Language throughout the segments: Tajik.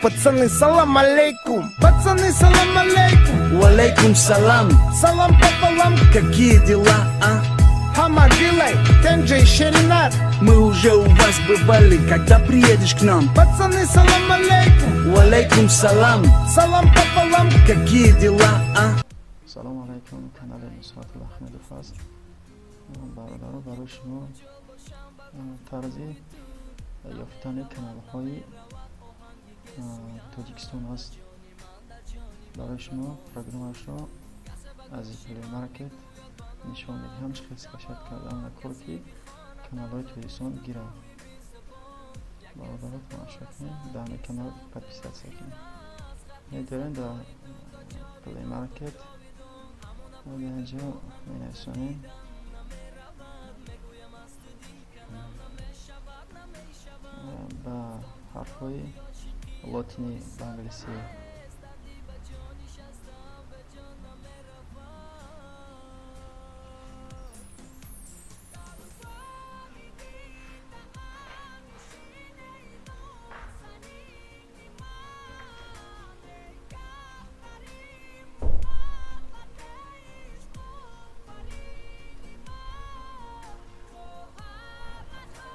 Пацаны, салам алейкум. Пацаны, салам алейкум. Валейкум салам. Салам пополам. Какие дела, а? Хамадилай, Тенджей, Шеринат. Мы уже у вас бывали, когда приедешь к нам? Пацаны, салам алейкум. Валейкум салам. Салам пополам. Какие дела, а? Салам алейкум, канале Нусратул Ахмедов аст. Бародаро барои шумо тарзи ёфтани каналҳои Тоҷикистон аст. Барои шумо программашро аз плеймаркет нишон медиҳам чӣ хел кашф кардан на кор ки каналҳои Тоҷикистон гиранд. Бародаро тамошо кунед, дар канал подписатсия кунед. Медорем дар плеймаркет اینجا می‌نویسیم با حرف‌های لاتینی و انگلیسی.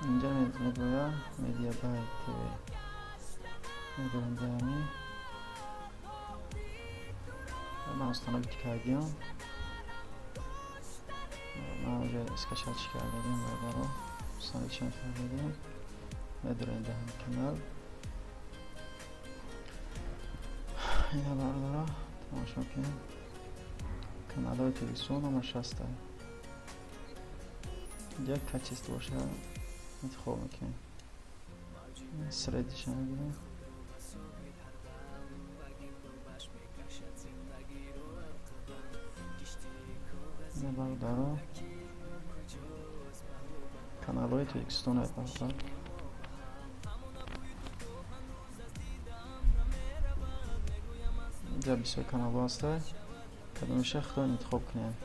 اینجا میگویم مدیا بایت تیوی میگویم دامی من استانابیت کردیم من اونجا اسکشاتش کردیم و برای استانابیتشان کردیم میدونیم دامی کانال اینها برادرها تماشا کنیم کانال های تلویزیون هم 60 یک کچیست باشه انتخاب میکنیم سریدشان میگیریم این برادرها کانال های توجیکستان های برادر اینجا بسیار کانال ها هسته کدومش خودتون انتخاب کنیم.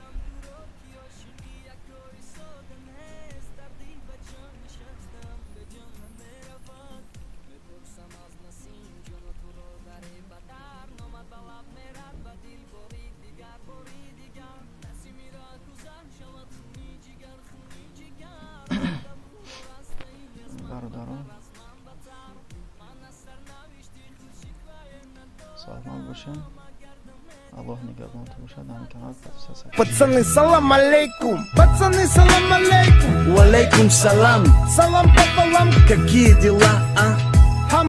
برادران سلام باشین الله نگهبانتون باشه در کانال подписаться. Пацаны, салам алейкум. Пацаны, салам алейкум. Валейкум салам. Салам пополам. Какие дела, а?